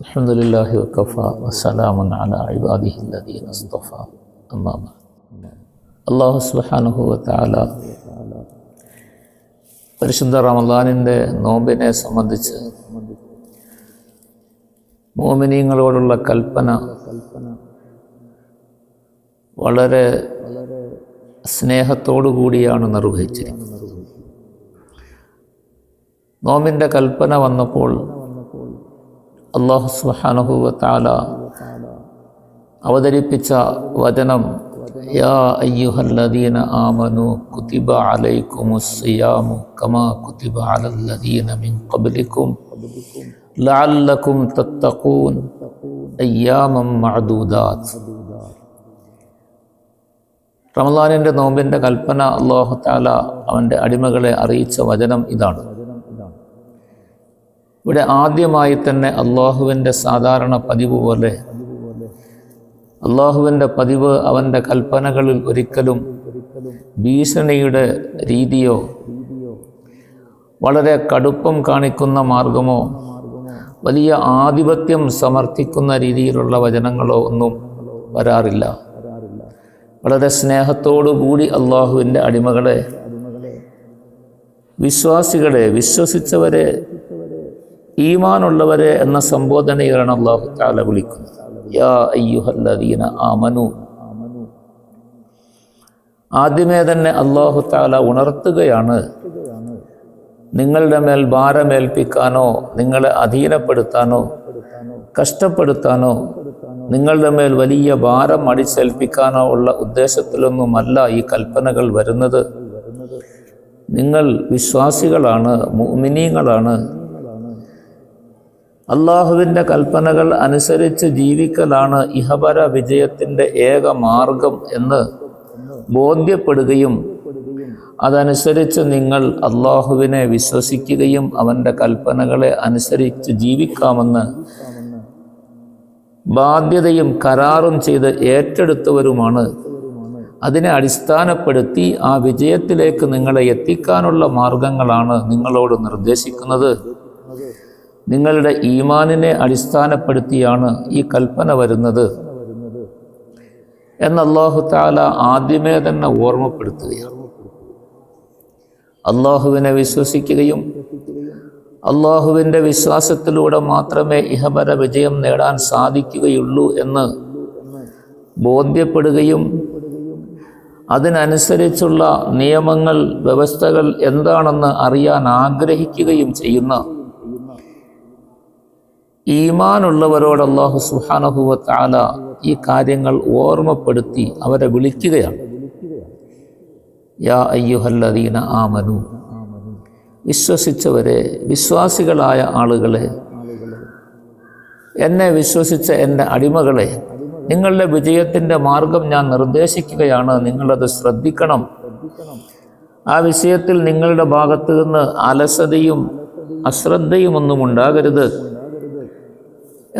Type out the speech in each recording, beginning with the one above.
അൽഹംദുലില്ലാഹി വകഫാ വസ്സലാമുൻ അലാ ഇബാദിഹില്ലദീന ഇസ്തഫാ അമ്മാ ബഅദ്. അല്ലാഹു സുബ്ഹാനഹു വ തആല പരിശുദ്ധ റമളാനിൻ്റെ നോമ്പിനെ സംബന്ധിച്ച് മുഅ്മിനീങ്ങളോടുള്ള കൽപ്പന വളരെ സ്നേഹത്തോടു കൂടിയാണ് നിർവഹിച്ചിരിക്കുന്നത്. നോമ്പിൻ്റെ കൽപ്പന വന്നപ്പോൾ അല്ലാഹു സുബ്ഹാനഹു വ തആല അവതരിപ്പിച്ച വചനം യാ അയ്യുഹല്ലദീന ആമനു കുതിബ അലൈക്കുമുസ് സിയാമു കമാ കുതിബ അലല്ലദീന മിൻ ഖബ്ലിക്കും ലഅല്ലക്കും തത്തഖൂൻ അയ്യാമൻ മഅദൂദാത്ത്. റമളാനിൻ്റെ നോമ്പിൻ്റെ കൽപ്പന അല്ലാഹു തആല അവൻ്റെ അടിമകളെ അറിയിച്ച വചനം ഇതാണ്. ഇവിടെ ആദ്യമായി തന്നെ അള്ളാഹുവിൻ്റെ സാധാരണ പതിവ് പോലെ അള്ളാഹുവിൻ്റെ പതിവ് അവൻ്റെ കൽപ്പനകളിൽ ഒരിക്കലും ഭീഷണിയുടെ രീതിയോ വളരെ കടുപ്പം കാണിക്കുന്ന മാർഗമോ വലിയ ആധിപത്യം സമർത്ഥിക്കുന്ന രീതിയിലുള്ള വചനങ്ങളോ ഒന്നും വരാറില്ല. വളരെ സ്നേഹത്തോടു കൂടി അള്ളാഹുവിൻ്റെ അടിമകളെ, വിശ്വാസികളെ, വിശ്വസിച്ചവരെ, ഈമാനുള്ളവരെ എന്ന സംബോധനയിലാണ് അല്ലാഹു തആല വിളിക്കുന്നത്. യാ അയ്യുഹല്ലദീന ആമനു. ആദ്യമേ തന്നെ അല്ലാഹു തആല ഉണർത്തുകയാണ്, നിങ്ങളുടെ മേൽ ഭാരമേൽപ്പിക്കാനോ നിങ്ങളെ അധീനപ്പെടുത്താനോ കഷ്ടപ്പെടുത്താനോ നിങ്ങളുടെ മേൽ വലിയ ഭാരം അടിച്ചേൽപ്പിക്കാനോ ഉള്ള ഉദ്ദേശത്തിലൊന്നുമല്ല ഈ കൽപ്പനകൾ വരുന്നത്. നിങ്ങൾ വിശ്വാസികളാണ്, മുഅ്മിനീങ്ങളാണ്. അള്ളാഹുവിൻ്റെ കൽപ്പനകൾ അനുസരിച്ച് ജീവിക്കലാണ് ഇഹപര വിജയത്തിൻ്റെ ഏക മാർഗം എന്ന് ബോധ്യപ്പെടുകയും അതനുസരിച്ച് നിങ്ങൾ അള്ളാഹുവിനെ വിശ്വസിക്കുകയും അവൻ്റെ കൽപ്പനകളെ അനുസരിച്ച് ജീവിക്കാമെന്ന് ബാധ്യതയും കരാറും ചെയ്ത് ഏറ്റെടുത്തവരുമാണ്. അതിനെ അടിസ്ഥാനപ്പെടുത്തി ആ വിജയത്തിലേക്ക് നിങ്ങളെ എത്തിക്കാനുള്ള മാർഗങ്ങളാണ് നിങ്ങളോട് നിർദ്ദേശിക്കുന്നത്. നിങ്ങളുടെ ഈമാനിനെ അടിസ്ഥാനപ്പെടുത്തിയാണ് ഈ കൽപ്പന വരുന്നത് എന്ന് അല്ലാഹു തആല ആദ്യമേ തന്നെ ഓർമ്മപ്പെടുത്തുകയാണ്. അള്ളാഹുവിനെ വിശ്വസിക്കുകയും അള്ളാഹുവിൻ്റെ വിശ്വാസത്തിലൂടെ മാത്രമേ ഇഹപര വിജയം നേടാൻ സാധിക്കുകയുള്ളൂ എന്ന് ബോധ്യപ്പെടുകയും അതിനനുസരിച്ചുള്ള നിയമങ്ങൾ, വ്യവസ്ഥകൾ എന്താണെന്ന് അറിയാൻ ആഗ്രഹിക്കുകയും ചെയ്യുന്ന ഈമാനുള്ളവരോട് അല്ലാഹു സുബ്ഹാനഹു വ തആല ഈ കാര്യങ്ങൾ ഓർമ്മപ്പെടുത്തി അവരെ വിളിക്കുകയാണ്. യാ അയ്യുഹല്ലദീന ആമനു. വിശ്വസിച്ചവരെ, വിശ്വാസികളായ ആളുകളെ, എന്നെ വിശ്വസിച്ച എൻ്റെ അടിമകളെ, നിങ്ങളുടെ വിജയത്തിൻ്റെ മാർഗം ഞാൻ നിർദ്ദേശിക്കുകയാണ്. നിങ്ങളത് ശ്രദ്ധിക്കണം. ആ വിഷയത്തിൽ നിങ്ങളുടെ ഭാഗത്തു നിന്ന് അലസതയും അശ്രദ്ധയും ഒന്നും ഉണ്ടാകരുത്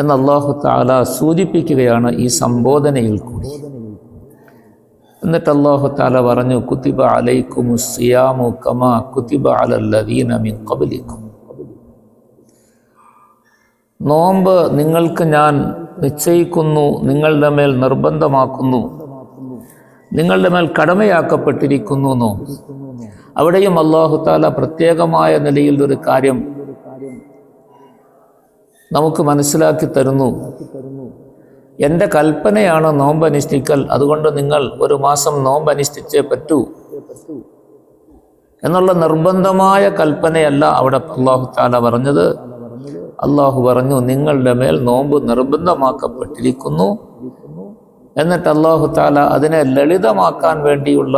എന്ന് അല്ലാഹു തആല സൂചിപ്പിക്കുകയാണ് ഈ സംബോധനയിൽ കൂടി. എന്നിട്ട് അല്ലാഹു തആല പറഞ്ഞു, കുതിബ അലൈക്കുമുസ് സിയാമു കമാ കുതിബ അലല്ലദീന മിൻ ഖബ്ലിക്കും. നോമ്പ് നിങ്ങൾക്ക് ഞാൻ നിശ്ചയിക്കുന്നു, നിങ്ങളുടെ മേൽ നിർബന്ധമാക്കുന്നു, നിങ്ങളുടെ മേൽ കടമയാക്കപ്പെട്ടിരിക്കുന്നു നോമ്പ്. അവിടെയും അല്ലാഹു തആല പ്രത്യേകമായ നിലയിൽ ഒരു കാര്യം നമുക്ക് മനസ്സിലാക്കി തരുന്നു. എൻ്റെ കൽപ്പനയാണ് നോമ്പ് അനുഷ്ഠിക്കൽ, അതുകൊണ്ട് നിങ്ങൾ ഒരു മാസം നോമ്പ് അനുഷ്ഠിച്ചേ പറ്റൂ എന്നുള്ള നിർബന്ധമായ കൽപ്പനയല്ല അവിടെ അല്ലാഹു തആല പറഞ്ഞത്. അല്ലാഹു പറഞ്ഞു, നിങ്ങളുടെ മേൽ നോമ്പ് നിർബന്ധമാക്കപ്പെട്ടിരിക്കുന്നു. എന്നിട്ട് അല്ലാഹു തആല അതിനെ ലളിതമാക്കാൻ വേണ്ടിയുള്ള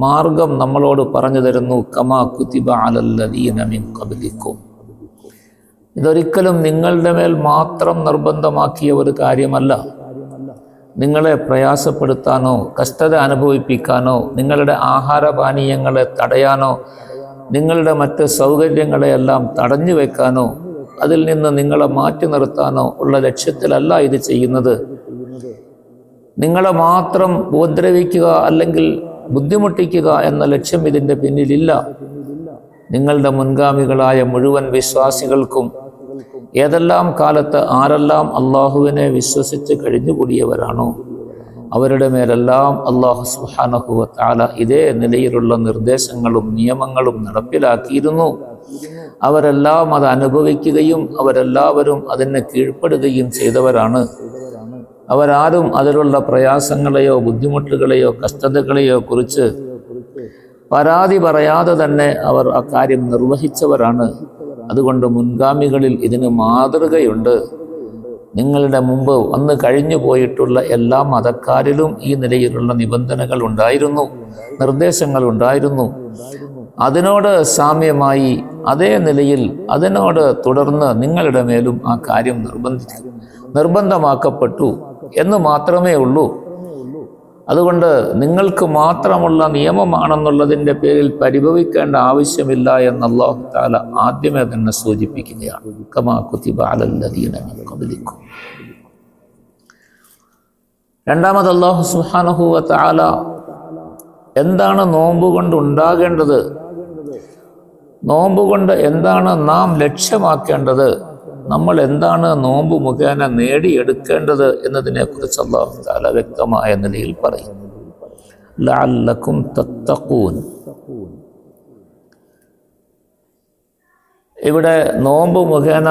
മാർഗം നമ്മളോട് പറഞ്ഞു തരുന്നു. കമാ കുതിബ അലല്ലദീന മിൻ ഖബ്ലിക്കും. ഇതൊരിക്കലും നിങ്ങളുടെ മേൽ മാത്രം നിർബന്ധമാക്കിയ ഒരു കാര്യമല്ല. നിങ്ങളെ പ്രയാസപ്പെടുത്താനോ കഷ്ടത അനുഭവിപ്പിക്കാനോ നിങ്ങളുടെ ആഹാരപാനീയങ്ങളെ തടയാനോ നിങ്ങളുടെ മറ്റ് സൗകര്യങ്ങളെയെല്ലാം തടഞ്ഞു വെക്കാനോ അതിൽ നിന്ന് നിങ്ങളെ മാറ്റി നിർത്താനോ ഉള്ള ലക്ഷ്യത്തിലല്ല ഇത് ചെയ്യുന്നത്. നിങ്ങളെ മാത്രം ഉപദ്രവിക്കുക അല്ലെങ്കിൽ ബുദ്ധിമുട്ടിക്കുക എന്ന ലക്ഷ്യം ഇതിൻ്റെ പിന്നിലില്ല. നിങ്ങളുടെ മുൻഗാമികളായ മുഴുവൻ വിശ്വാസികൾക്കും ഏതെല്ലാം കാലത്ത് ആരെല്ലാം അള്ളാഹുവിനെ വിശ്വസിച്ച് കഴിഞ്ഞുകൂടിയവരാണോ അവരുടെ മേലെല്ലാം അള്ളാഹു സുബ്ഹാനഹു വ തആല ഇതേ നിലയിലുള്ള നിർദ്ദേശങ്ങളും നിയമങ്ങളും നടപ്പിലാക്കിയിരുന്നു. അവരെല്ലാം അത് അനുഭവിക്കുകയും അവരെല്ലാവരും അതിന് കീഴ്പ്പെടുകയും ചെയ്തവരാണ്. അവരാരും അതിലുള്ള പ്രയാസങ്ങളെയോ ബുദ്ധിമുട്ടുകളെയോ കഷ്ടതകളെയോ കുറിച്ച് പരാതി പറയാതെ തന്നെ അവർ ആ കാര്യം നിർവഹിച്ചവരാണ്. അതുകൊണ്ട് മുൻഗാമികളിൽ ഇതിന് മാതൃകയുണ്ട്. നിങ്ങളുടെ മുമ്പ് വന്ന് കഴിഞ്ഞു പോയിട്ടുള്ള എല്ലാ മതക്കാരിലും ഈ നിലയിലുള്ള നിബന്ധനകൾ ഉണ്ടായിരുന്നു, നിർദ്ദേശങ്ങൾ ഉണ്ടായിരുന്നു. അതിനോട് സാമ്യമായി അതേ നിലയിൽ അതിനോട് തുടർന്ന് നിങ്ങളുടെ മേലും ആ കാര്യം നിർബന്ധമാക്കപ്പെട്ടു എന്ന് മാത്രമേ ഉള്ളൂ. അതുകൊണ്ട് നിങ്ങൾക്ക് മാത്രമുള്ള നിയമമാണെന്നുള്ളതിൻ്റെ പേരിൽ പരിഭവിക്കേണ്ട ആവശ്യമില്ല എന്ന് അല്ലാഹു തആല ആദ്യമേ തന്നെ സൂചിപ്പിക്കുകയാണ്. കമാ കുതിബ അലൽ ലദീന മിൻ ഖബ്ലിക്കും. രണ്ടാമത് അല്ലാഹു സുബ്ഹാനഹു വ തആല എന്താണ് നോമ്പ് കൊണ്ട് ഉണ്ടാകേണ്ടത്, നോമ്പ് കൊണ്ട് എന്താണ് നാം ലക്ഷ്യമാക്കേണ്ടത്, നമ്മൾ എന്താണ് നോമ്പ് മുഖേന നേടിയെടുക്കേണ്ടത് എന്നതിനെക്കുറിച്ച് അല്ലാഹു തആല വ്യക്തമായ നിലയിൽ പറയും. ലഅല്ലക്കും തത്തഖൂൻ. ഇവിടെ നോമ്പ് മുഖേന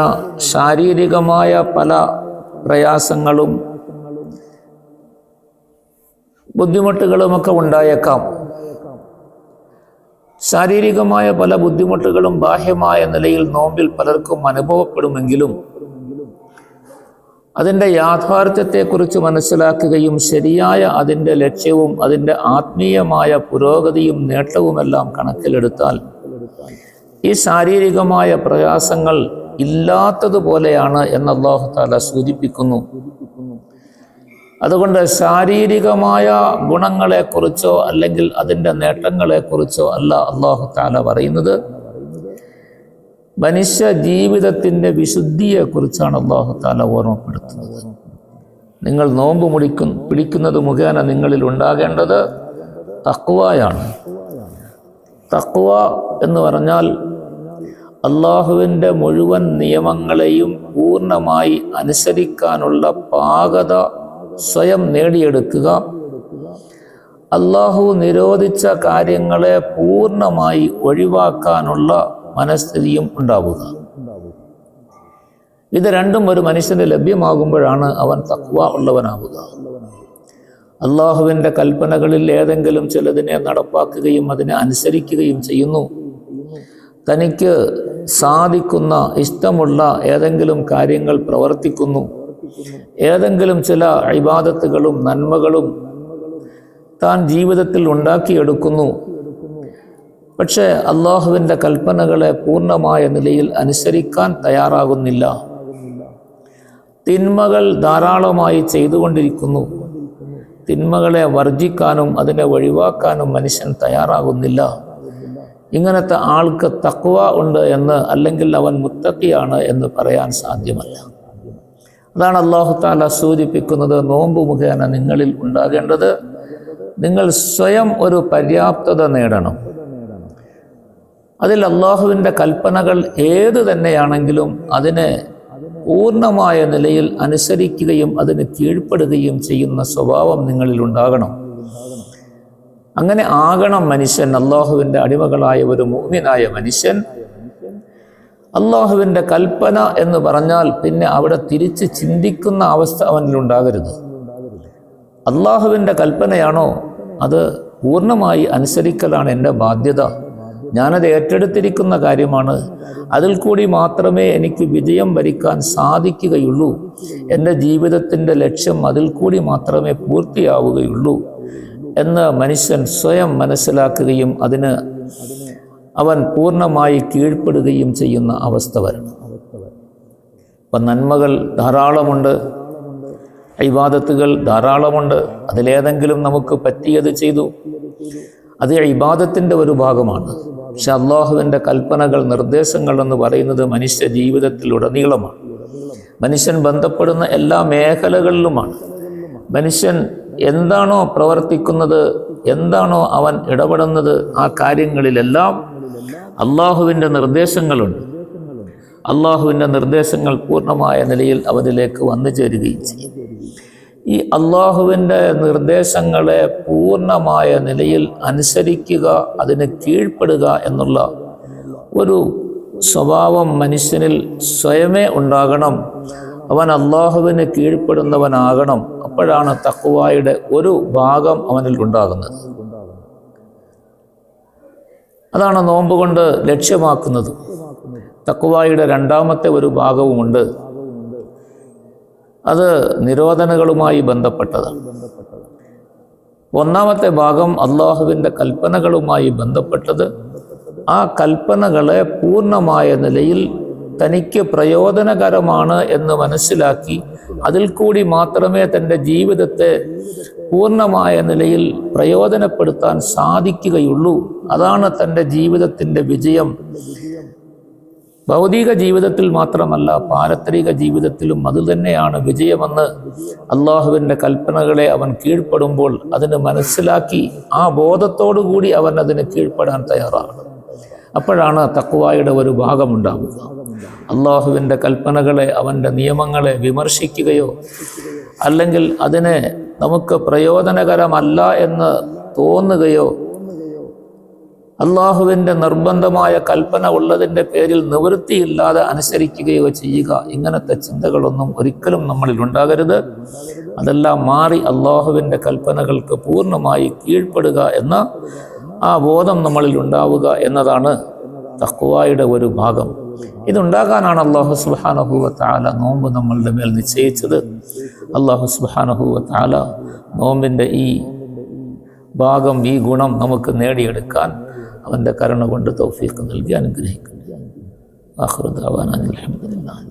ശാരീരികമായ പല പ്രയാസങ്ങളും ബുദ്ധിമുട്ടുകളുമൊക്കെ ഉണ്ടായേക്കാം. ശാരീരികമായ പല ബുദ്ധിമുട്ടുകളും ബാഹ്യമായ നിലയിൽ നോമ്പിൽ പലർക്കും അനുഭവപ്പെടുമെങ്കിലും അതിൻ്റെ യാഥാർത്ഥ്യത്തെക്കുറിച്ച് മനസ്സിലാക്കുകയും ശരിയായ അതിൻ്റെ ലക്ഷ്യവും അതിൻ്റെ ആത്മീയമായ പുരോഗതിയും നേട്ടവുമെല്ലാം കണക്കിലെടുത്താൽ ഈ ശാരീരികമായ പ്രയാസങ്ങൾ ഇല്ലാത്തതുപോലെയാണ് എന്ന് അല്ലാഹു തആല സൂചിപ്പിക്കുന്നു. അതുകൊണ്ട് ശാരീരികമായ ഗുണങ്ങളെക്കുറിച്ചോ അല്ലെങ്കിൽ അതിൻ്റെ നേട്ടങ്ങളെക്കുറിച്ചോ അല്ല അല്ലാഹു തആല പറയുന്നത്. മനുഷ്യ ജീവിതത്തിൻ്റെ വിശുദ്ധിയെക്കുറിച്ചാണ് അല്ലാഹു തആല ഓർമ്മപ്പെടുത്തുന്നത്. നിങ്ങൾ നോമ്പ് പിടിക്കുന്നത് മുഖേന നിങ്ങളിൽ ഉണ്ടാകേണ്ടത് തഖ്വയാണ്. തഖ്വ എന്ന് പറഞ്ഞാൽ അല്ലാഹുവിൻ്റെ മുഴുവൻ നിയമങ്ങളെയും പൂർണ്ണമായി അനുസരിക്കാനുള്ള പാകത സ്വയം നേടിയെടുക്കുക, അല്ലാഹു നിരോധിച്ച കാര്യങ്ങളെ പൂർണ്ണമായി ഒഴിവാക്കാനുള്ള മനസ്ഥിതിയും ഉണ്ടാവുക. ഇത് രണ്ടും ഒരു മനുഷ്യന് ലഭ്യമാകുമ്പോഴാണ് അവൻ തഖ്വ ഉള്ളവനാവുക. അല്ലാഹുവിൻ്റെ കൽപ്പനകളിൽ ഏതെങ്കിലും ചിലതിനെ നടപ്പാക്കുകയും അതിനെ അനുസരിക്കുകയും ചെയ്യുന്നു. തനിക്ക് സാധിക്കുന്ന ഇഷ്ടമുള്ള ഏതെങ്കിലും കാര്യങ്ങൾ പ്രവർത്തിക്കുന്നു. ഏതെങ്കിലും ചില ഇബാദത്തുകളും നന്മകളും താൻ ജീവിതത്തിൽ ഉണ്ടാക്കിയെടുക്കുന്നു. പക്ഷേ അല്ലാഹുവിൻ്റെ കൽപ്പനകളെ പൂർണ്ണമായ നിലയിൽ അനുസരിക്കാൻ തയ്യാറാകുന്നില്ല. തിന്മകൾ ധാരാളമായി ചെയ്തുകൊണ്ടിരിക്കുന്നു. തിന്മകളെ വർജിക്കാനും അതിനെ ഒഴിവാക്കാനും മനുഷ്യൻ തയ്യാറാകുന്നില്ല. ഇങ്ങനത്തെ ആൾക്ക് തഖ്വ ഉണ്ട് എന്ന് അല്ലെങ്കിൽ അവൻ മുത്തഖിയാണ് എന്ന് പറയാൻ സാധ്യമല്ല. അതാണ് അല്ലാഹു തആല സൂചിപ്പിക്കുന്നത്. നോമ്പ് മുഖേന നിങ്ങളിൽ ഉണ്ടാകേണ്ടത് നിങ്ങൾ സ്വയം ഒരു പര്യാപ്തത നേടണം. അതിൽ അല്ലാഹുവിൻ്റെ കൽപ്പനകൾ ഏത് തന്നെയാണെങ്കിലും അതിനെ പൂർണ്ണമായ നിലയിൽ അനുസരിക്കുകയും അതിന് കീഴ്പ്പെടുകയും ചെയ്യുന്ന സ്വഭാവം നിങ്ങളിൽ ഉണ്ടാകണം. അങ്ങനെ ആകണം മനുഷ്യൻ. അല്ലാഹുവിൻ്റെ അടിമകളായ ഒരു മുഅ്മിനായ മനുഷ്യൻ അല്ലാഹുവിൻ്റെ കൽപ്പന എന്ന് പറഞ്ഞാൽ പിന്നെ അവിടെ തിരിച്ച് ചിന്തിക്കുന്ന അവസ്ഥ അവനിലുണ്ടാകരുത്. അല്ലാഹുവിൻ്റെ കൽപ്പനയാണോ അത് പൂർണ്ണമായി അനുസരിക്കലാണ് എൻ്റെ ബാധ്യത. ഞാനത് ഏറ്റെടുത്തിരിക്കുന്ന കാര്യമാണ്. അതിൽ കൂടി മാത്രമേ എനിക്ക് വിജയം വരിക്കാൻ സാധിക്കുകയുള്ളൂ. എൻ്റെ ജീവിതത്തിൻ്റെ ലക്ഷ്യം അതിൽ കൂടി മാത്രമേ പൂർത്തിയാവുകയുള്ളൂ എന്ന് മനുഷ്യൻ സ്വയം മനസ്സിലാക്കുകയും അതിന് അവൻ പൂർണ്ണമായി കീഴ്പ്പെടുകയും ചെയ്യുന്ന അവസ്ഥ വരണം. അപ്പം നന്മകൾ ധാരാളമുണ്ട്, ഇബാദത്തുകൾ ധാരാളമുണ്ട്. അതിലേതെങ്കിലും നമുക്ക് പറ്റിയത് ചെയ്തു, അത് ഇബാദത്തിൻ്റെ ഒരു ഭാഗമാണ്. പക്ഷെ അല്ലാഹുവിൻ്റെ കൽപ്പനകൾ, നിർദ്ദേശങ്ങൾ എന്ന് പറയുന്നത് മനുഷ്യ ജീവിതത്തിലുടനീളമാണ്. മനുഷ്യൻ ബന്ധപ്പെടുന്ന എല്ലാ മേഖലകളിലുമാണ്. മനുഷ്യൻ എന്താണോ പ്രവർത്തിക്കുന്നത്, എന്താണോ അവൻ ഇടപെടുന്നത്, ആ കാര്യങ്ങളിലെല്ലാം അല്ലാഹുവിൻ്റെ നിർദ്ദേശങ്ങളുണ്ട്. അള്ളാഹുവിൻ്റെ നിർദ്ദേശങ്ങൾ പൂർണ്ണമായ നിലയിൽ അവരിലേക്ക് വന്നു ചേരുകയും ചെയ്യും. ഈ അള്ളാഹുവിൻ്റെ നിർദ്ദേശങ്ങളെ പൂർണ്ണമായ നിലയിൽ അനുസരിക്കുക, അതിന് കീഴ്പ്പെടുക എന്നുള്ള ഒരു സ്വഭാവം മനുഷ്യനിൽ സ്വയമേ ഉണ്ടാകണം. അവൻ അള്ളാഹുവിന് കീഴ്പ്പെടുന്നവനാകണം. അപ്പോഴാണ് തഖ്വായുടെ ഒരു ഭാഗം അവനിൽ ഉണ്ടാകുന്നത്. അതാണ് നോമ്പ് കൊണ്ട് ലക്ഷ്യമാക്കുന്നത്. തഖ്വായുടെ രണ്ടാമത്തെ ഒരു ഭാഗവുമുണ്ട്. അത് നിരോധനങ്ങളുമായി ബന്ധപ്പെട്ടതാണ്. ഒന്നാമത്തെ ഭാഗം അള്ളാഹുവിൻ്റെ കൽപ്പനകളുമായി ബന്ധപ്പെട്ടത്. ആ കൽപ്പനകളെ പൂർണ്ണമായ നിലയിൽ തനിക്ക് പ്രയോജനകരമാണ് എന്ന് മനസ്സിലാക്കി അതിൽ കൂടി മാത്രമേ തൻ്റെ ജീവിതത്തെ പൂർണ്ണമായ നിലയിൽ പ്രയോജനപ്പെടുത്താൻ സാധിക്കുകയുള്ളൂ. അതാണ് തൻ്റെ ജീവിതത്തിൻ്റെ വിജയം. ഭൗതിക ജീവിതത്തിൽ മാത്രമല്ല, പാരത്രിക ജീവിതത്തിലും അതുതന്നെയാണ് വിജയമെന്ന് അള്ളാഹുവിൻ്റെ കൽപ്പനകളെ അവൻ കീഴ്പ്പെടുമ്പോൾ അതിന് മനസ്സിലാക്കി ആ ബോധത്തോടു കൂടി അവൻ അതിന് കീഴ്പ്പെടാൻ തയ്യാറാണ്. അപ്പോഴാണ് തഖ്വായുടെ ഒരു ഭാഗമുണ്ടാവുക. അള്ളാഹുവിൻ്റെ കൽപ്പനകളെ, അവൻ്റെ നിയമങ്ങളെ വിമർശിക്കുകയോ അല്ലെങ്കിൽ അതിനെ നമുക്ക് പ്രയോജനകരമല്ല എന്ന് തോന്നുകയോ അള്ളാഹുവിൻ്റെ നിർബന്ധമായ കൽപ്പന ഉള്ളതിൻ്റെ പേരിൽ നിവൃത്തിയില്ലാതെ അനുസരിക്കുകയോ ചെയ്യുക, ഇങ്ങനത്തെ ചിന്തകളൊന്നും ഒരിക്കലും നമ്മളിൽ ഉണ്ടാകരുത്. അതെല്ലാം മാറി അള്ളാഹുവിൻ്റെ കൽപ്പനകൾക്ക് പൂർണ്ണമായി കീഴ്പ്പെടുക എന്ന ആ ബോധം നമ്മളിൽ ഉണ്ടാവുക എന്നതാണ് തഖ്വായുടെ ഒരു ഭാഗം. ഇതുണ്ടാകാനാണ് അല്ലാഹു സുബ്ഹാനഹു വ തആല നോമ്പ് നമ്മളുടെ മേൽ നിശ്ചയിച്ചത്. അല്ലാഹു സുബ്ഹാനഹു വ തആല നോമ്പിൻ്റെ ഈ ഭാഗം, ഈ ഗുണം നമുക്ക് നേടിയെടുക്കാൻ അവൻ്റെ കരുണ കൊണ്ട് തൗഫീഖ് നൽകി അനുഗ്രഹിക്കുന്നു. ആഖിറു ദഅവാനാ അൽഹംദുലില്ലാഹ്.